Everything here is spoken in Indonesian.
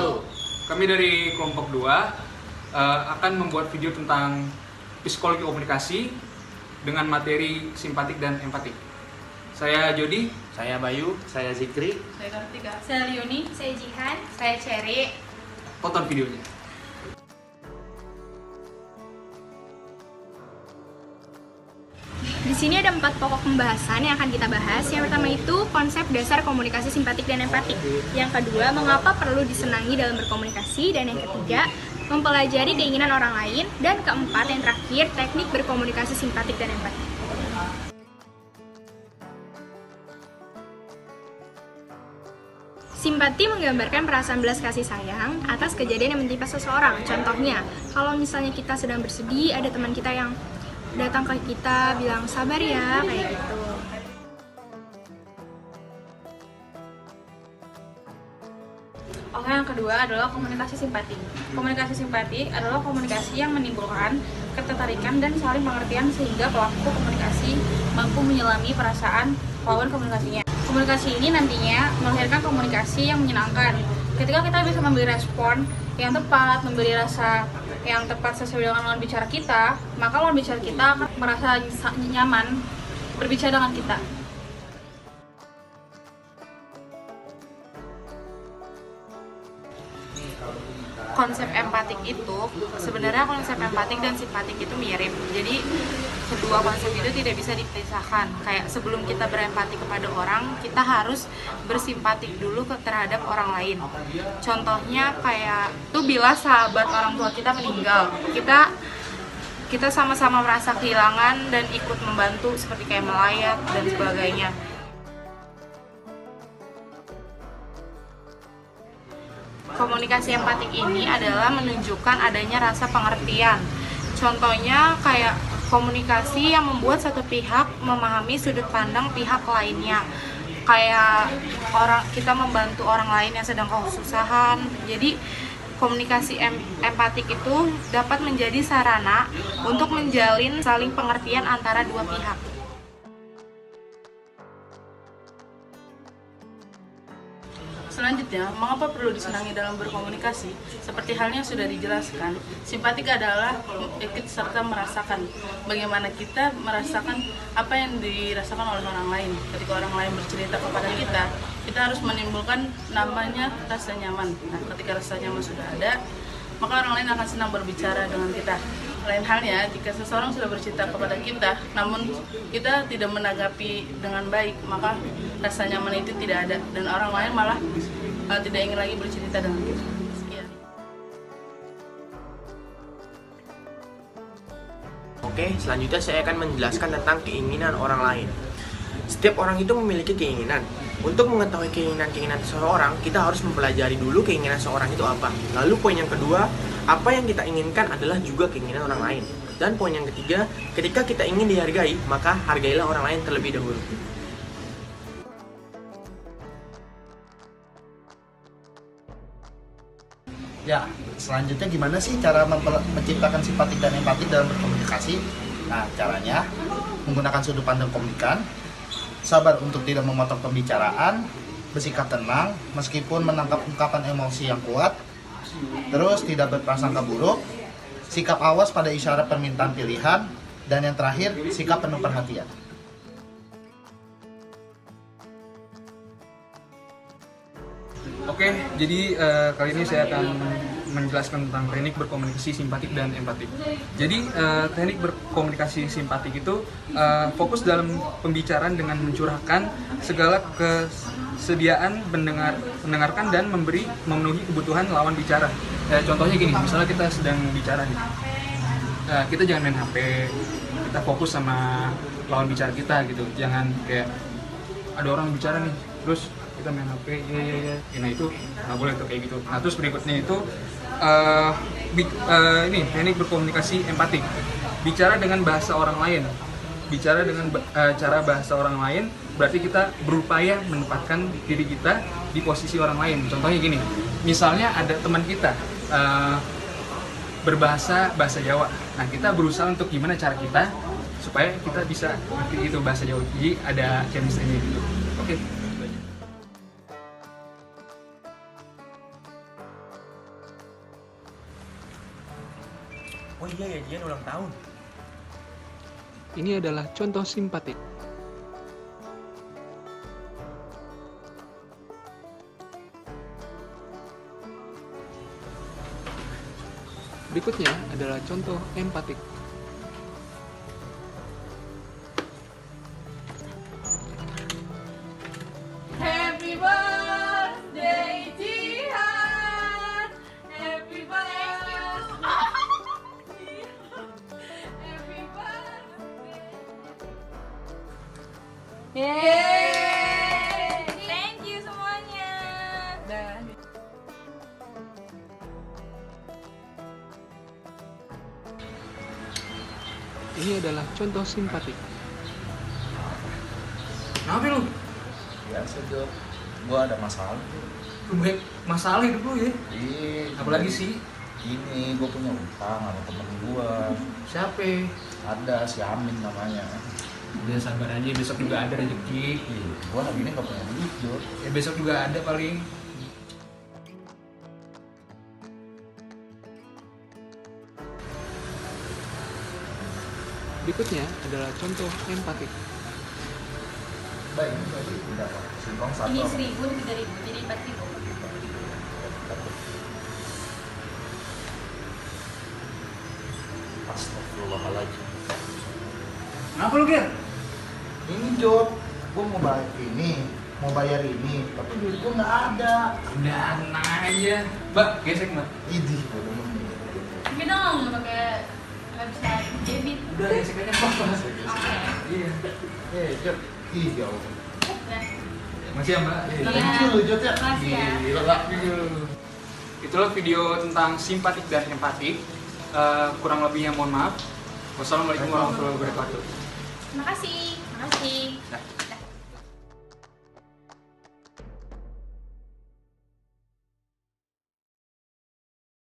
Halo, kami dari kelompok 2 akan membuat video tentang psikologi komunikasi dengan materi simpatik dan empatik. Saya Jody, Saya Bayu, saya Zikri. Saya Kartika. Saya Liuni, saya Jihan, saya Cherry. tonton videonya. Di sini ada 4 pokok pembahasan yang akan kita bahas. Yang pertama itu konsep dasar komunikasi simpatik dan empatik. Yang kedua, mengapa perlu disenangi dalam berkomunikasi. Dan yang ketiga, mempelajari keinginan orang lain. Dan keempat, yang terakhir, teknik berkomunikasi simpatik dan empatik. Simpati menggambarkan perasaan belas kasih sayang atas kejadian yang menimpa seseorang. Contohnya, kalau misalnya kita sedang bersedih, ada teman kita yang datang ke kita bilang sabar ya, kayak gitu. Oke, yang kedua adalah komunikasi simpati. Komunikasi simpati adalah komunikasi yang menimbulkan ketertarikan dan saling pengertian sehingga pelaku komunikasi mampu menyelami perasaan lawan komunikasinya. Komunikasi ini nantinya melahirkan komunikasi yang menyenangkan. Ketika kita bisa memberi respon yang tepat, memberi rasa yang tepat sesuai dengan lawan bicara kita, maka lawan bicara kita akan merasa nyaman berbicara dengan kita. Konsep empatik itu, sebenarnya konsep empatik dan simpatik itu mirip. Jadi kedua konsep itu tidak bisa dipisahkan. Kayak sebelum kita berempati kepada orang, kita harus bersimpatik dulu terhadap orang lain. Contohnya kayak itu bila sahabat orang tua kita meninggal, kita sama-sama merasa kehilangan dan ikut membantu seperti kayak melayat dan sebagainya. Komunikasi empatik ini adalah menunjukkan adanya rasa pengertian. Contohnya kayak komunikasi yang membuat satu pihak memahami sudut pandang pihak lainnya. Kayak kita membantu orang lain yang sedang kesusahan. Jadi komunikasi empatik itu dapat menjadi sarana untuk menjalin saling pengertian antara dua pihak. Selanjutnya, mengapa perlu disenangi dalam berkomunikasi? Seperti halnya sudah dijelaskan, simpatik adalah ikut serta merasakan bagaimana kita merasakan apa yang dirasakan oleh orang lain. Ketika orang lain bercerita kepada kita harus menimbulkan namanya rasa nyaman. Nah, ketika rasa nyaman sudah ada, maka orang lain akan senang berbicara dengan kita. Lain halnya, jika seseorang sudah bercerita kepada kita, namun kita tidak menanggapi dengan baik, maka rasa nyaman itu tidak ada, dan orang lain malah tidak ingin lagi bercerita dengan kita. Sekian. Oke, selanjutnya saya akan menjelaskan tentang keinginan orang lain. Setiap orang itu memiliki keinginan. Untuk mengetahui keinginan seseorang, kita harus mempelajari dulu keinginan seseorang itu apa. Lalu poin yang kedua, apa yang kita inginkan adalah juga keinginan orang lain. Dan poin yang ketiga, ketika kita ingin dihargai, maka hargailah orang lain terlebih dahulu. Ya, selanjutnya gimana sih cara menciptakan simpatik dan empatik dalam berkomunikasi? Nah, caranya menggunakan sudut pandang komunikan, sabar untuk tidak memotong pembicaraan, bersikap tenang meskipun menangkap ungkapan emosi yang kuat, terus tidak berprasangka buruk, sikap awas pada isyarat permintaan pilihan, dan yang terakhir, sikap penuh perhatian. Oke, jadi kali ini saya akan menjelaskan tentang teknik berkomunikasi simpatik dan empatik. Jadi teknik berkomunikasi simpatik itu fokus dalam pembicaraan dengan mencurahkan segala kesediaan mendengarkan dan memenuhi kebutuhan lawan bicara. Contohnya gini, misalnya kita sedang bicara nih, kita jangan main HP, kita fokus sama lawan bicara kita gitu. Jangan kayak ada orang bicara nih, terus kita main HP, ya. Nah itu nggak boleh tuh kayak gitu. Nah terus berikutnya itu ini teknik berkomunikasi empatik. Bicara dengan bahasa orang lain. Bicara dengan cara bahasa orang lain berarti kita berupaya menempatkan diri kita di posisi orang lain. Contohnya gini, misalnya ada teman kita berbahasa Jawa. Nah kita berusaha untuk gimana cara kita supaya kita bisa ngerti itu bahasa Jawa. Jadi ada chemistry-nya gitu. Oke. Oh iya ya, Jian ulang tahun. Ini adalah contoh simpatik. Berikutnya adalah contoh empatik. Happy birthday, Jihan. Happy birthday. Happy birthday. Yeay. Thank you semuanya. Dan Ini adalah contoh simpatik. Kenapa lu? Biasa Jok, gua ada masalah. Lu banyak masalah hidup lu ya? Iya. Apalagi sih? Ini gua punya utang sama temen gua. Siapa? Ada si Amin namanya. Udah sabar aja, besok juga ada rezeki. Ih, gua hari ini nggak punya duit Jok. Ya besok juga ada paling. Berikutnya adalah contoh empatik. Baik, ini berarti berapa? Singkong satu. Ini apa? 1.000, ini 3.000, jadi 4.000. Astagfirullahaladzim. Kenapa lu, Ger? Ini Jok, gua mau bayar ini, tapi duit gua nggak ada. Udah, tenang aja. Mbak, gesek, Mbak. Idih, bodoh banget. Tapi dong, pakai nggak bisa debit. Udah, gesek aja, Mbak. Oke. Iya. Jok. Ih, ya Allah. Udah. Masih ya, Mbak? Iya. Thank you, Jok ya. Makasih ya. Gila. Itulah video tentang simpatik dan empatik. Kurang lebihnya mohon maaf. Wassalamualaikum warahmatullahi wabarakatuh. Makasih. Makasih. Nah.